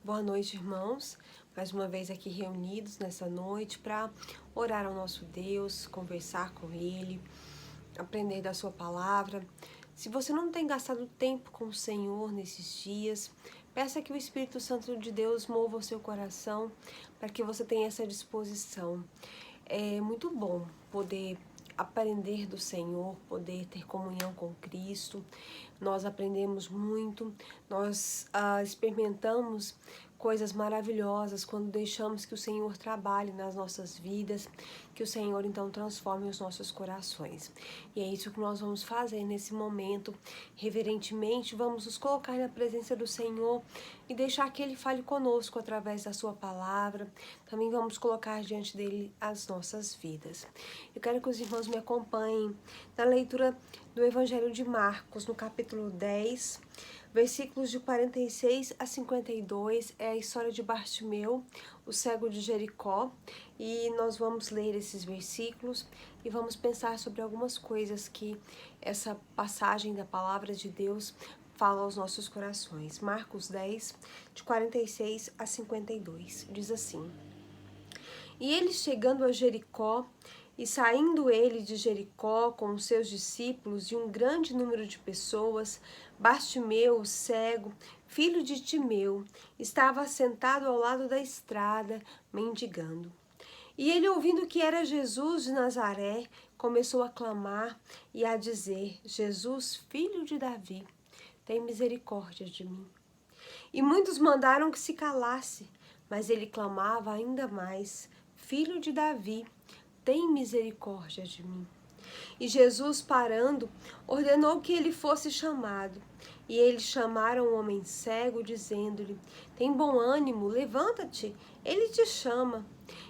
Boa noite, irmãos. Mais uma vez aqui reunidos nessa noite para orar ao nosso Deus, conversar com Ele, aprender da Sua palavra. Se você não tem gastado tempo com o Senhor nesses dias, peça que o Espírito Santo de Deus mova o seu coração para que você tenha essa disposição. É muito bom poder aprender do Senhor, poder ter comunhão com Cristo. Nós aprendemos muito, nós experimentamos coisas maravilhosas quando deixamos que o Senhor trabalhe nas nossas vidas, que o Senhor então transforme os nossos corações. E é isso que nós vamos fazer nesse momento. Reverentemente, vamos nos colocar na presença do Senhor e deixar que Ele fale conosco através da sua palavra. Também vamos colocar diante dele as nossas vidas. Eu quero que os irmãos me acompanhem na leitura do Evangelho de Marcos, no capítulo 10, versículos de 46 a 52, é a história de Bartimeu, o cego de Jericó, e nós vamos ler esses versículos e vamos pensar sobre algumas coisas que essa passagem da palavra de Deus fala aos nossos corações. Marcos 10, de 46 a 52, diz assim: E eles chegando a Jericó, e saindo ele de Jericó com os seus discípulos e um grande número de pessoas, Bartimeu, o cego, filho de Timeu, estava sentado ao lado da estrada, mendigando. E ele, ouvindo que era Jesus de Nazaré, começou a clamar e a dizer: Jesus, filho de Davi, tem misericórdia de mim. E muitos mandaram que se calasse, mas ele clamava ainda mais: Filho de Davi, tem misericórdia de mim. E Jesus, parando, ordenou que ele fosse chamado. E eles chamaram o homem cego, dizendo-lhe: Tem bom ânimo, levanta-te, ele te chama.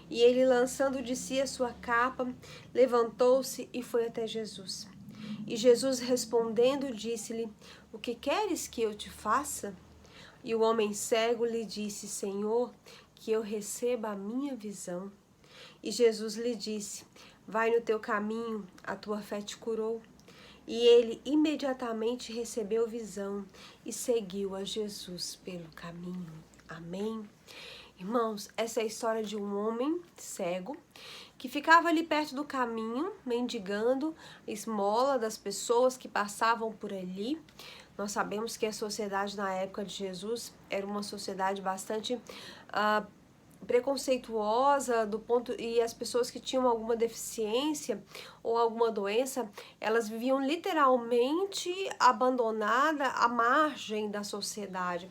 E ele, lançando de si a sua capa, levantou-se e foi até Jesus. E Jesus, respondendo, disse-lhe: O que queres que eu te faça? E o homem cego lhe disse: Senhor, que eu receba a minha visão. E Jesus lhe disse: Vai no teu caminho, a tua fé te curou. E ele imediatamente recebeu visão e seguiu a Jesus pelo caminho. Amém? Irmãos, essa é a história de um homem cego que ficava ali perto do caminho, mendigando esmola das pessoas que passavam por ali. Nós sabemos que a sociedade na época de Jesus era uma sociedade bastante preconceituosa do ponto, e as pessoas que tinham alguma deficiência ou alguma doença, elas viviam literalmente abandonada à margem da sociedade.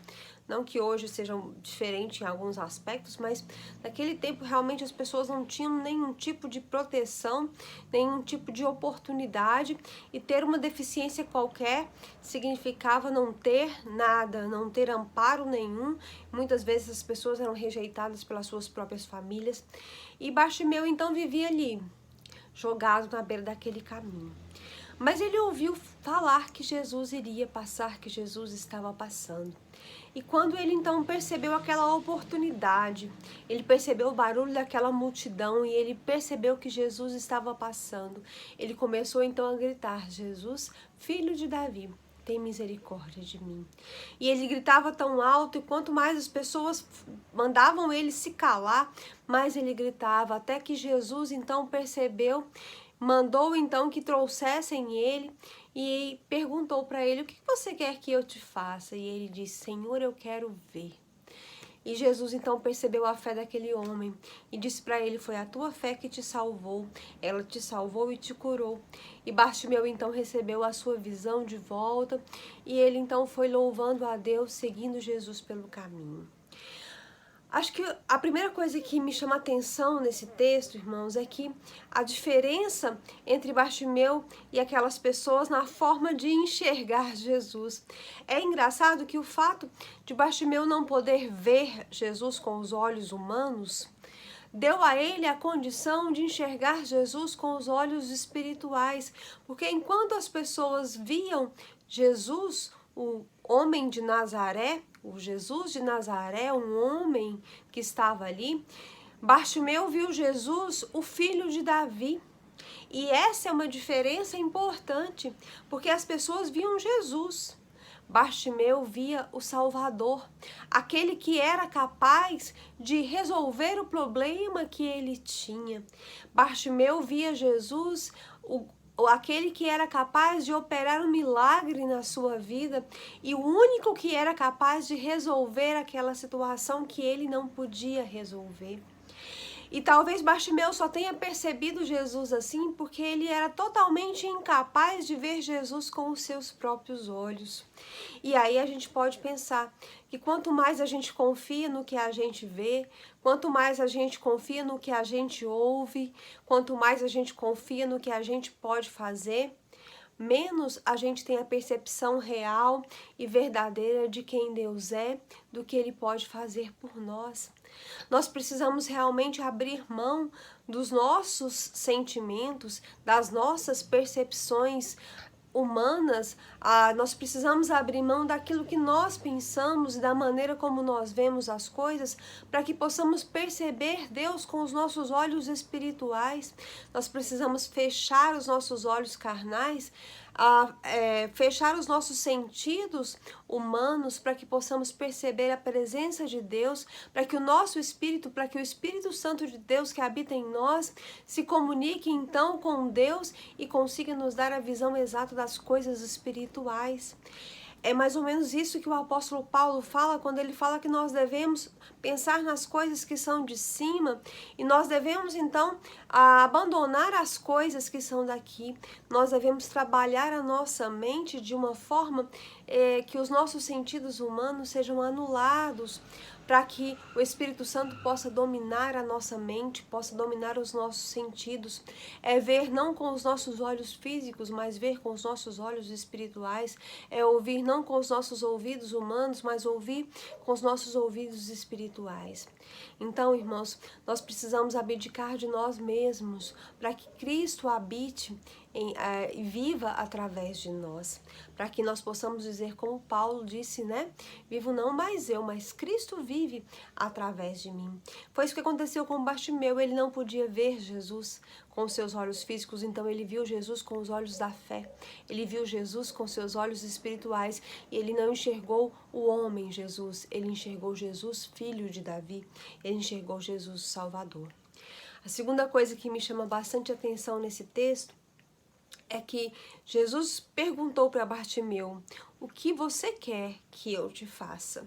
Não que hoje sejam diferentes em alguns aspectos, mas naquele tempo realmente as pessoas não tinham nenhum tipo de proteção, nenhum tipo de oportunidade, e ter uma deficiência qualquer significava não ter nada, não ter amparo nenhum. Muitas vezes as pessoas eram rejeitadas pelas suas próprias famílias. E Bartimeu então vivia ali, jogado na beira daquele caminho. Mas ele ouviu falar que Jesus iria passar, que Jesus estava passando. E quando ele então percebeu aquela oportunidade, ele percebeu o barulho daquela multidão e ele percebeu que Jesus estava passando, ele começou então a gritar: Jesus, filho de Davi, tem misericórdia de mim. E ele gritava tão alto, e quanto mais as pessoas mandavam ele se calar, mais ele gritava, até que Jesus então percebeu, mandou então que trouxessem ele e perguntou para ele: o que você quer que eu te faça? E ele disse: Senhor, eu quero ver. E Jesus então percebeu a fé daquele homem e disse para ele: foi a tua fé que te salvou, ela te salvou e te curou. E Bartimeu então recebeu a sua visão de volta e ele então foi louvando a Deus, seguindo Jesus pelo caminho. Acho que a primeira coisa que me chama a atenção nesse texto, irmãos, é que a diferença entre Bartimeu e aquelas pessoas na forma de enxergar Jesus. É engraçado que o fato de Bartimeu não poder ver Jesus com os olhos humanos deu a ele a condição de enxergar Jesus com os olhos espirituais, porque enquanto as pessoas viam Jesus, o homem de Nazaré, o Jesus de Nazaré, um homem que estava ali, Bartimeu viu Jesus, o filho de Davi. E essa é uma diferença importante, porque as pessoas viam Jesus, Bartimeu via o Salvador, aquele que era capaz de resolver o problema que ele tinha. Bartimeu via Jesus, aquele que era capaz de operar um milagre na sua vida e o único que era capaz de resolver aquela situação que ele não podia resolver. E talvez Bartimeu só tenha percebido Jesus assim porque ele era totalmente incapaz de ver Jesus com os seus próprios olhos. E aí a gente pode pensar que quanto mais a gente confia no que a gente vê, quanto mais a gente confia no que a gente ouve, quanto mais a gente confia no que a gente pode fazer, menos a gente tem a percepção real e verdadeira de quem Deus é, do que Ele pode fazer por nós. Nós precisamos realmente abrir mão dos nossos sentimentos, das nossas percepções humanas. Nós precisamos abrir mão daquilo que nós pensamos e da maneira como nós vemos as coisas, para que possamos perceber Deus com os nossos olhos espirituais. Nós precisamos fechar os nossos olhos carnais, fechar os nossos sentidos humanos, para que possamos perceber a presença de Deus, para que o nosso espírito, para que o Espírito Santo de Deus que habita em nós se comunique então com Deus e consiga nos dar a visão exata das coisas espirituais. É mais ou menos isso que o apóstolo Paulo fala quando ele fala que nós devemos pensar nas coisas que são de cima e nós devemos então abandonar as coisas que são daqui. Nós devemos trabalhar a nossa mente de uma forma que os nossos sentidos humanos sejam anulados, para que o Espírito Santo possa dominar a nossa mente, possa dominar os nossos sentidos. É ver não com os nossos olhos físicos, mas ver com os nossos olhos espirituais. É ouvir não com os nossos ouvidos humanos, mas ouvir com os nossos ouvidos espirituais. Então, irmãos, nós precisamos abdicar de nós mesmos para que Cristo habite e viva através de nós, para que nós possamos dizer como Paulo disse, né? Vivo não mais eu, mas Cristo vive através de mim. Foi isso que aconteceu com Bartimeu. Ele não podia ver Jesus com seus olhos físicos, então ele viu Jesus com os olhos da fé. Ele viu Jesus com seus olhos espirituais e ele não enxergou o homem Jesus, ele enxergou Jesus, filho de Davi, ele enxergou Jesus, Salvador. A segunda coisa que me chama bastante atenção nesse texto é que Jesus perguntou para Bartimeu: o que você quer que eu te faça?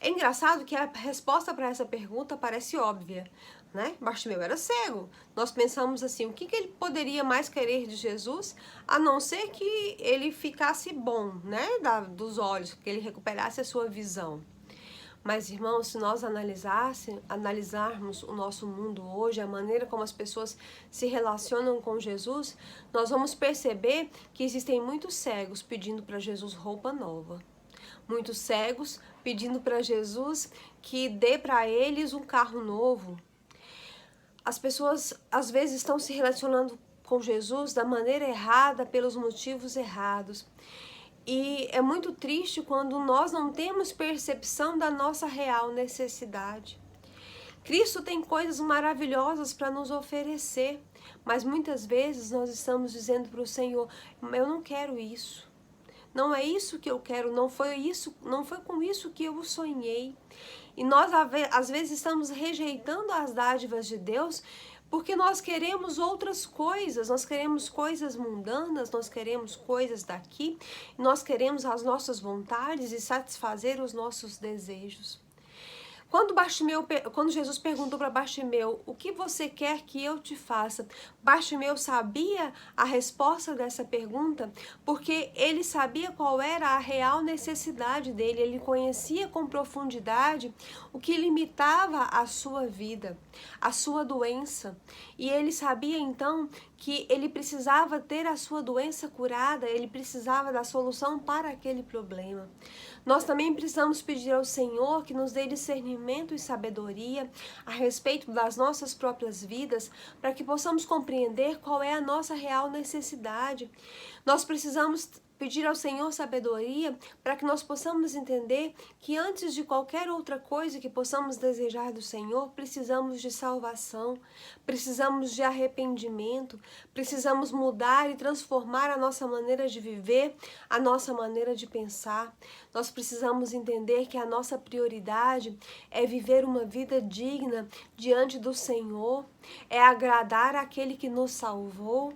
É engraçado que a resposta para essa pergunta parece óbvia, né? Bartimeu era cego. Nós pensamos assim, o que ele poderia mais querer de Jesus, a não ser que ele ficasse bom, né? Dos olhos, que ele recuperasse a sua visão. Mas, irmãos, se nós analisarmos o nosso mundo hoje, a maneira como as pessoas se relacionam com Jesus, nós vamos perceber que existem muitos cegos pedindo para Jesus roupa nova. Muitos cegos pedindo para Jesus que dê para eles um carro novo. As pessoas, às vezes, estão se relacionando com Jesus da maneira errada, pelos motivos errados. E é muito triste quando nós não temos percepção da nossa real necessidade. Cristo tem coisas maravilhosas para nos oferecer, mas muitas vezes nós estamos dizendo para o Senhor: eu não quero isso. Não é isso que eu quero, não foi com isso que eu sonhei. E nós às vezes estamos rejeitando as dádivas de Deus porque nós queremos outras coisas, nós queremos coisas mundanas, nós queremos coisas daqui, nós queremos as nossas vontades e satisfazer os nossos desejos. Quando Jesus perguntou para Bartimeu: o que você quer que eu te faça? Bartimeu sabia a resposta dessa pergunta, porque ele sabia qual era a real necessidade dele. Ele conhecia com profundidade o que limitava a sua vida, a sua doença. E ele sabia então que ele precisava ter a sua doença curada, ele precisava da solução para aquele problema. Nós também precisamos pedir ao Senhor que nos dê discernimento e sabedoria a respeito das nossas próprias vidas, para que possamos compreender qual é a nossa real necessidade. Nós precisamos pedir ao Senhor sabedoria para que nós possamos entender que antes de qualquer outra coisa que possamos desejar do Senhor, precisamos de salvação, precisamos de arrependimento, precisamos mudar e transformar a nossa maneira de viver, a nossa maneira de pensar. Nós precisamos entender que a nossa prioridade é viver uma vida digna diante do Senhor, é agradar aquele que nos salvou,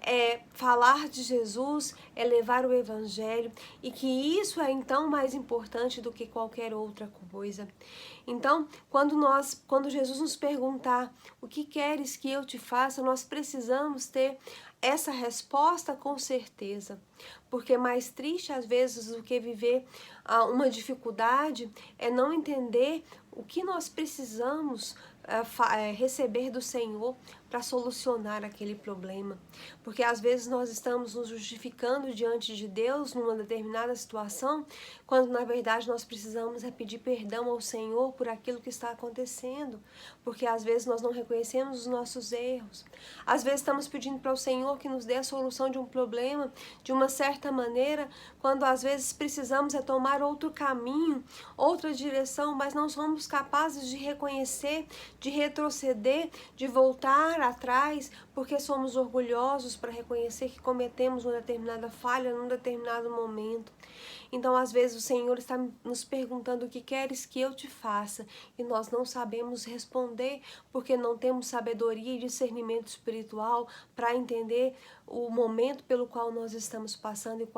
é falar de Jesus, é levar o Evangelho, e que isso é então mais importante do que qualquer outra coisa. Então, quando Jesus nos perguntar o que queres que eu te faça, nós precisamos ter essa resposta com certeza, porque mais triste às vezes do que viver uma dificuldade é não entender o que nós precisamos receber do Senhor para solucionar aquele problema, porque às vezes nós estamos nos justificando diante de Deus numa determinada situação, quando na verdade nós precisamos pedir perdão ao Senhor por aquilo que está acontecendo, porque às vezes nós não reconhecemos os nossos erros, às vezes estamos pedindo para o Senhor que nos dê a solução de um problema de uma certa maneira, quando às vezes precisamos tomar outro caminho, outra direção, mas não somos capazes de reconhecer, de retroceder, de voltar atrás, porque somos orgulhosos para reconhecer que cometemos uma determinada falha num determinado momento. Então, às vezes, o Senhor está nos perguntando o que queres que eu te faça, e nós não sabemos responder, porque não temos sabedoria e discernimento espiritual para entender o momento pelo qual nós estamos passando e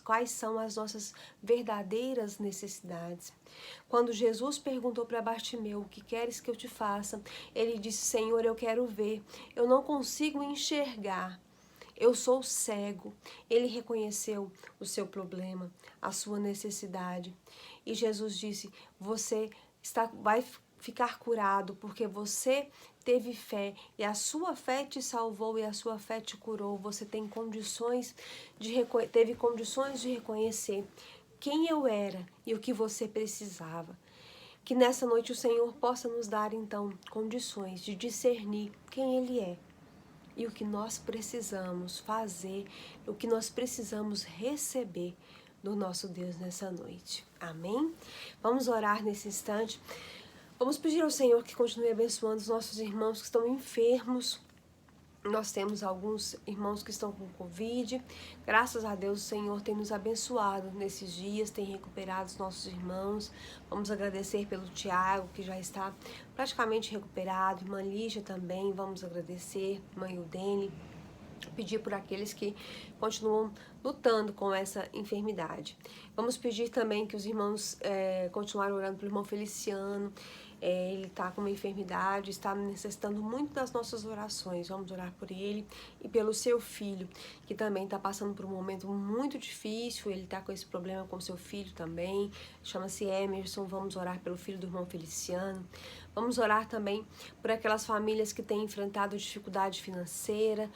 quais são as nossas verdadeiras necessidades. Quando Jesus perguntou para Bartimeu, o que queres que eu te faça? Ele disse, Senhor, eu quero ver, eu não consigo enxergar. Eu sou cego. Ele reconheceu o seu problema, a sua necessidade. E Jesus disse, você vai ficar curado porque você teve fé e a sua fé te salvou e a sua fé te curou. Você teve condições de reconhecer quem eu era e o que você precisava. Que nessa noite o Senhor possa nos dar então condições de discernir quem Ele é e o que nós precisamos fazer, o que nós precisamos receber do nosso Deus nessa noite. Amém? Vamos orar nesse instante. Vamos pedir ao Senhor que continue abençoando os nossos irmãos que estão enfermos. Nós temos alguns irmãos que estão com Covid. Graças a Deus o Senhor tem nos abençoado nesses dias, tem recuperado os nossos irmãos. Vamos agradecer pelo Tiago, que já está praticamente recuperado. Irmã Lígia também, vamos agradecer. Irmã Ildene. Pedir por aqueles que continuam lutando com essa enfermidade. Vamos pedir também que os irmãos continuem orando pelo irmão Feliciano. Ele está com uma enfermidade, está necessitando muito das nossas orações. Vamos orar por ele e pelo seu filho, que também está passando por um momento muito difícil. Ele está com esse problema com seu filho também, chama-se Emerson. Vamos orar pelo filho do irmão Feliciano. Vamos orar também por aquelas famílias que têm enfrentado dificuldade financeira,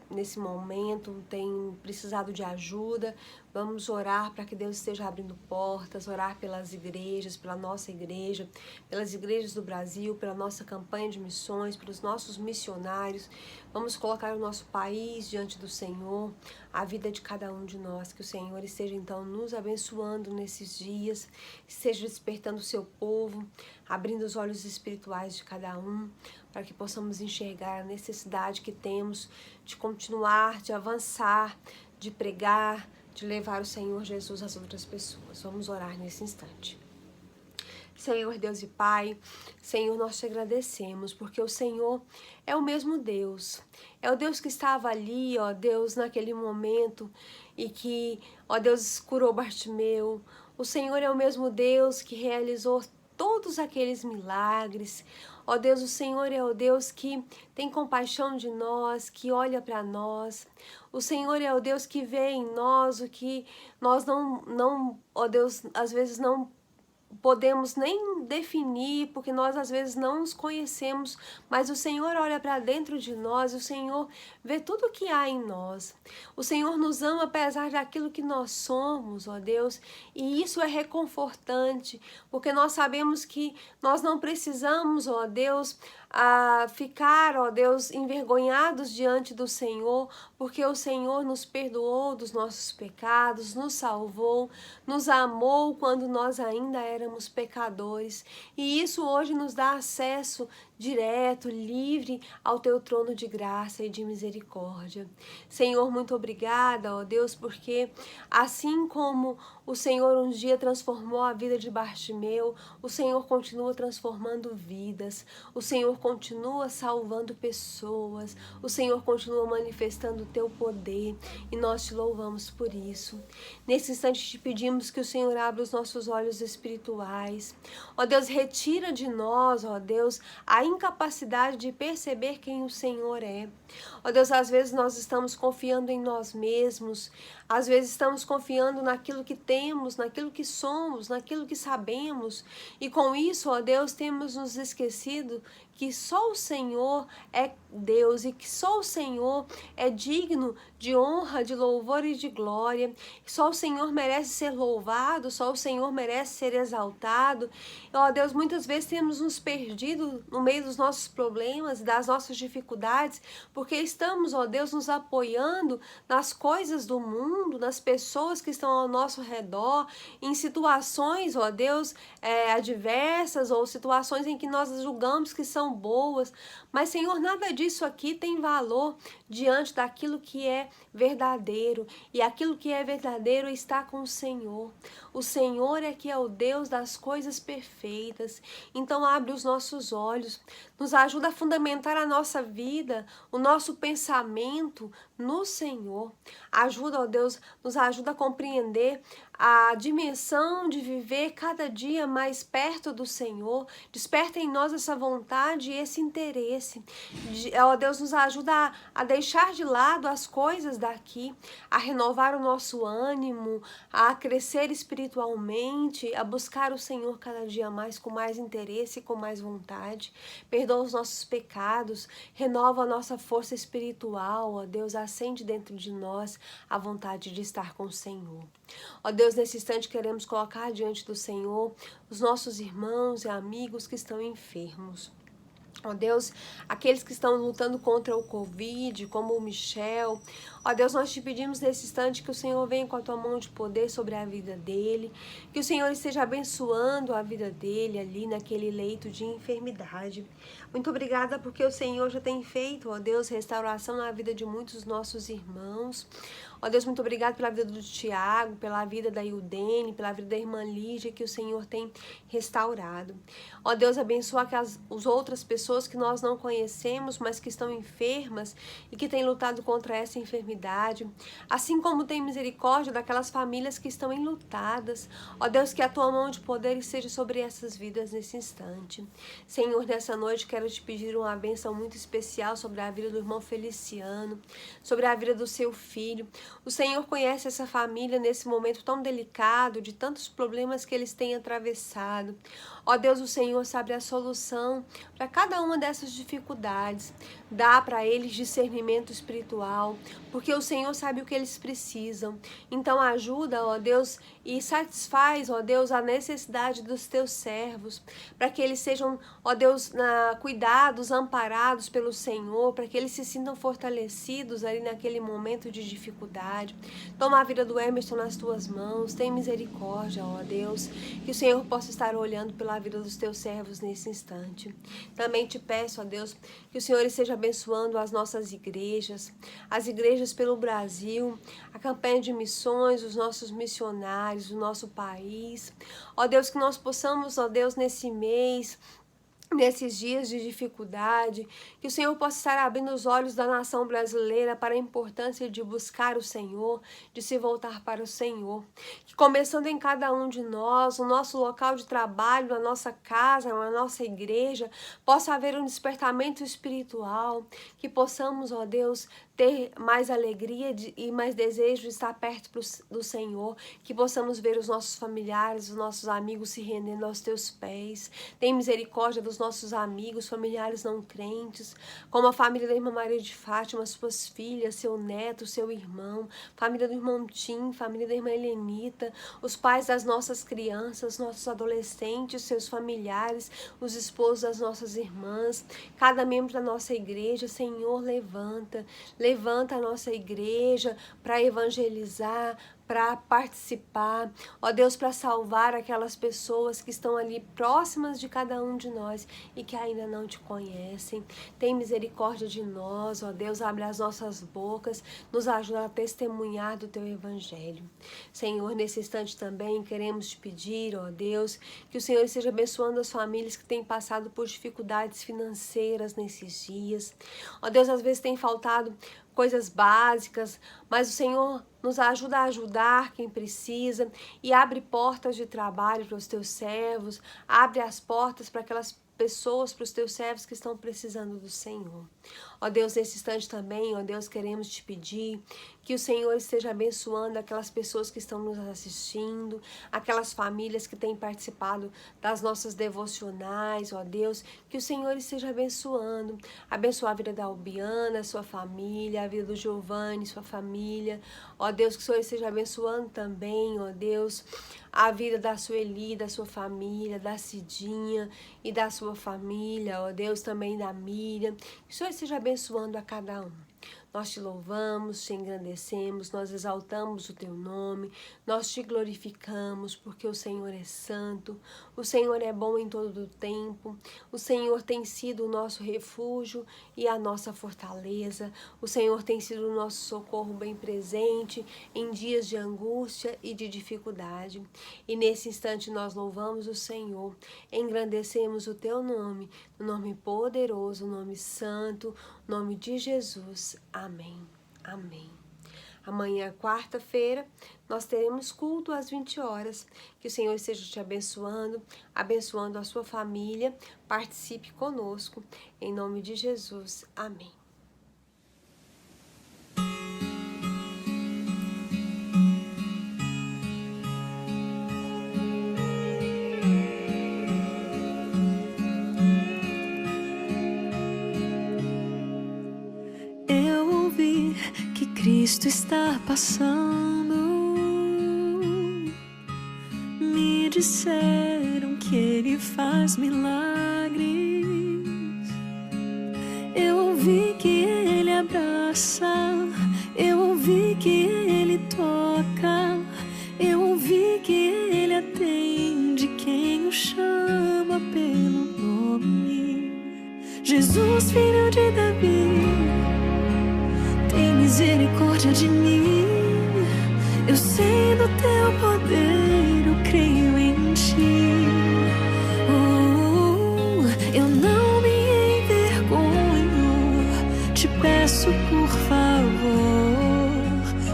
nesse momento, têm precisado de ajuda. Vamos orar para que Deus esteja abrindo portas, orar pelas igrejas, pela nossa igreja, pelas igrejas do Brasil, pela nossa campanha de missões, pelos nossos missionários. Vamos colocar o nosso país diante do Senhor, a vida de cada um de nós, que o Senhor esteja então nos abençoando nesses dias, esteja despertando o seu povo, abrindo os olhos espirituais de cada um, para que possamos enxergar a necessidade que temos de continuar, de avançar, de pregar, de levar o Senhor Jesus às outras pessoas. Vamos orar nesse instante. Senhor Deus e Pai, Senhor, nós te agradecemos, porque o Senhor é o mesmo Deus. É o Deus que estava ali, ó Deus, naquele momento, e que, ó Deus, curou Bartimeu. O Senhor é o mesmo Deus que realizou todos aqueles milagres. Ó Deus, o Senhor é o Deus que tem compaixão de nós, que olha para nós. O Senhor é o Deus que vê em nós o que nós não, ó Deus, às vezes não podemos nem definir, porque nós às vezes não nos conhecemos, mas o Senhor olha para dentro de nós, o Senhor vê tudo o que há em nós. O Senhor nos ama apesar daquilo que nós somos, ó Deus, e isso é reconfortante, porque nós sabemos que nós não precisamos, ó Deus, ficar, ó Deus, envergonhados diante do Senhor, porque o Senhor nos perdoou dos nossos pecados, nos salvou, nos amou quando nós ainda éramos pecadores, e isso hoje nos dá acesso direto, livre ao teu trono de graça e de misericórdia. Senhor, muito obrigada, ó Deus, porque assim como o Senhor um dia transformou a vida de Bartimeu, o Senhor continua transformando vidas, o Senhor continua salvando pessoas, o Senhor continua manifestando o teu poder, e nós te louvamos por isso. Nesse instante te pedimos que o Senhor abra os nossos olhos espirituais. Ó Deus, retira de nós, ó Deus, a incapacidade de perceber quem o Senhor é. Ó Deus, às vezes nós estamos confiando em nós mesmos, às vezes estamos confiando naquilo que temos, naquilo que somos, naquilo que sabemos, e com isso, ó Deus, temos nos esquecido que só o Senhor é Deus e que só o Senhor é digno de honra, de louvor e de glória. Só o Senhor merece ser louvado, só o Senhor merece ser exaltado. Ó Deus, muitas vezes temos nos perdido no meio dos nossos problemas, das nossas dificuldades, porque estamos, ó Deus, nos apoiando nas coisas do mundo, nas pessoas que estão ao nosso redor, em situações, ó Deus, adversas ou situações em que nós julgamos que são boas, mas Senhor, nada disso aqui tem valor diante daquilo que é verdadeiro, e aquilo que é verdadeiro está com o Senhor. O Senhor é que é o Deus das coisas perfeitas. Então abre os nossos olhos, nos ajuda a fundamentar a nossa vida, o nosso pensamento no Senhor. Ajuda, ó Deus, nos ajuda a compreender a dimensão de viver cada dia mais perto do Senhor. Desperta em nós essa vontade e esse interesse. Ó Deus, nos ajuda a deixar de lado as coisas daqui, a renovar o nosso ânimo, a crescer espiritualmente, a buscar o Senhor cada dia mais, com mais interesse e com mais vontade. Perdoa os nossos pecados, renova a nossa força espiritual, ó Deus, acende dentro de nós a vontade de estar com o Senhor. Ó Deus, nesse instante queremos colocar diante do Senhor os nossos irmãos e amigos que estão enfermos. Ó Deus, aqueles que estão lutando contra o Covid, como o Michel. Ó Deus, nós te pedimos nesse instante que o Senhor venha com a tua mão de poder sobre a vida dele, que o Senhor esteja abençoando a vida dele ali naquele leito de enfermidade. Muito obrigada porque o Senhor já tem feito, ó Deus, restauração na vida de muitos dos nossos irmãos. Ó Deus, muito obrigado pela vida do Tiago, pela vida da Ildene, pela vida da irmã Lígia, que o Senhor tem restaurado. Ó Deus, abençoa as outras pessoas que nós não conhecemos, mas que estão enfermas e que têm lutado contra essa enfermidade. Assim como tem misericórdia daquelas famílias que estão enlutadas. Ó Deus, que a tua mão de poder esteja sobre essas vidas nesse instante. Senhor, nessa noite quero te pedir uma bênção muito especial sobre a vida do irmão Feliciano, sobre a vida do seu filho. O Senhor conhece essa família nesse momento tão delicado, de tantos problemas que eles têm atravessado. Ó Deus, o Senhor sabe a solução para cada uma dessas dificuldades. Dá para eles discernimento espiritual, porque o Senhor sabe o que eles precisam. Então ajuda, ó Deus, e satisfaz, ó Deus, a necessidade dos teus servos, para que eles sejam, ó Deus, cuidados, amparados pelo Senhor, para que eles se sintam fortalecidos ali naquele momento de dificuldade. Toma a vida do Emerson nas tuas mãos, tem misericórdia, ó Deus, que o Senhor possa estar olhando pela vida dos teus servos nesse instante. Também te peço, ó Deus, que o Senhor esteja abençoando as nossas igrejas, as igrejas pelo Brasil, a campanha de missões, os nossos missionários, o nosso país. Ó Deus, que nós possamos, ó Deus, nesse mês, nesses dias de dificuldade, que o Senhor possa estar abrindo os olhos da nação brasileira para a importância de buscar o Senhor, de se voltar para o Senhor. Que começando em cada um de nós, no nosso local de trabalho, na nossa casa, na nossa igreja, possa haver um despertamento espiritual, que possamos, ó Deus, ter mais alegria e mais desejo de estar perto do Senhor, que possamos ver os nossos familiares, os nossos amigos se rendendo aos teus pés. Tem misericórdia dos nossos amigos, familiares não crentes, como a família da irmã Maria de Fátima, suas filhas, seu neto, seu irmão, família do irmão Tim, família da irmã Helenita, os pais das nossas crianças, nossos adolescentes, seus familiares, os esposos das nossas irmãs, cada membro da nossa igreja. Senhor, levanta a nossa igreja para evangelizar, para participar, ó Deus, para salvar aquelas pessoas que estão ali próximas de cada um de nós e que ainda não te conhecem. Tem misericórdia de nós, ó Deus, abre as nossas bocas, nos ajuda a testemunhar do teu evangelho. Senhor, nesse instante também queremos te pedir, ó Deus, que o Senhor esteja abençoando as famílias que têm passado por dificuldades financeiras nesses dias. Ó Deus, às vezes tem faltado coisas básicas, mas o Senhor nos ajuda a ajudar quem precisa e abre portas de trabalho para os teus servos, abre as portas para aquelas pessoas, para os teus servos que estão precisando do Senhor. Ó Deus, nesse instante também, ó Deus, queremos te pedir que o Senhor esteja abençoando aquelas pessoas que estão nos assistindo, aquelas famílias que têm participado das nossas devocionais, ó Deus, que o Senhor esteja abençoando, abençoar a vida da Albiana, sua família, a vida do Giovanni, sua família, ó Deus, que o Senhor esteja abençoando também, ó Deus, a vida da Sueli, da sua família, da Cidinha e da sua família, ó Deus, também da Miriam, que o Senhor esteja abençoando a cada um. Nós te louvamos, te engrandecemos, nós exaltamos o teu nome, nós te glorificamos, porque o Senhor é santo, o Senhor é bom em todo o tempo, o Senhor tem sido o nosso refúgio e a nossa fortaleza, o Senhor tem sido o nosso socorro bem presente em dias de angústia e de dificuldade. E nesse instante nós louvamos o Senhor, engrandecemos o teu nome, o nome poderoso, o nome santo, o nome de Jesus. Amém. Amém. Amanhã, quarta-feira, nós teremos culto às 20 horas. Que o Senhor esteja te abençoando, abençoando a sua família. Participe conosco. Em nome de Jesus. Amém. Cristo está passando. Me disseram que Ele faz milagres. Eu ouvi que Ele abraça. Eu ouvi que Ele toca. Eu ouvi que Ele atende quem o chama pelo nome. Jesus, filho de Davi, tem misericórdia de mim. Eu sei do teu poder, eu creio em ti. Eu não me envergonho, te peço por favor.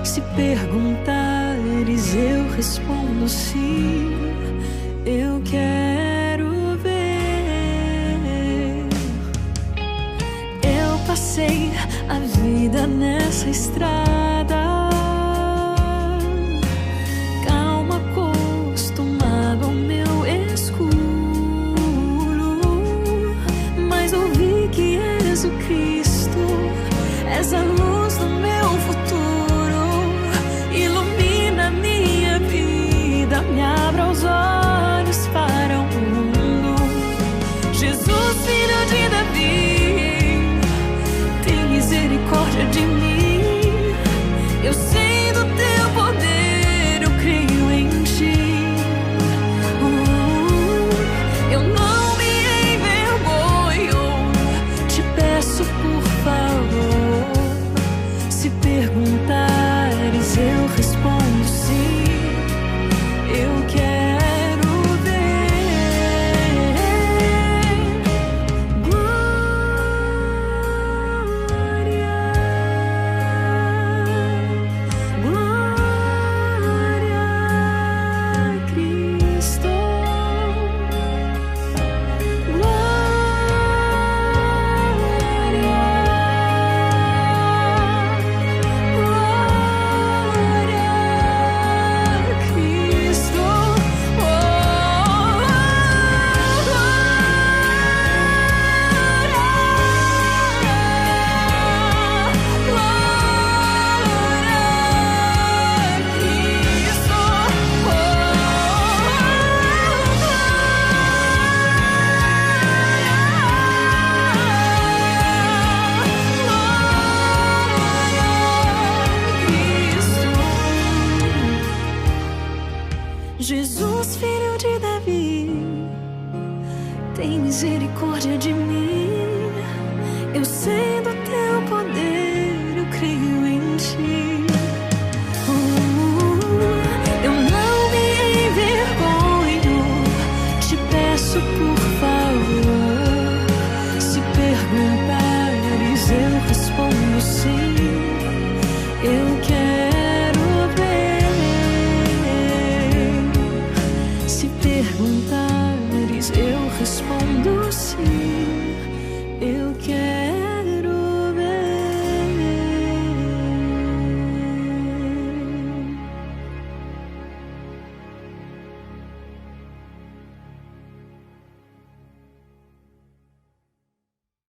Se perguntares, eu respondo sim. Eu quero ver. Eu passei a vida nessa estrada, calma, acostumado ao meu escuro, mas ouvi que és o Cristo, és a luz do meu futuro, ilumina minha vida, me abra os olhos para o mundo. Jesus, filho de Davi, misericórdia de mim. tem misericórdia de mim. Eu sendo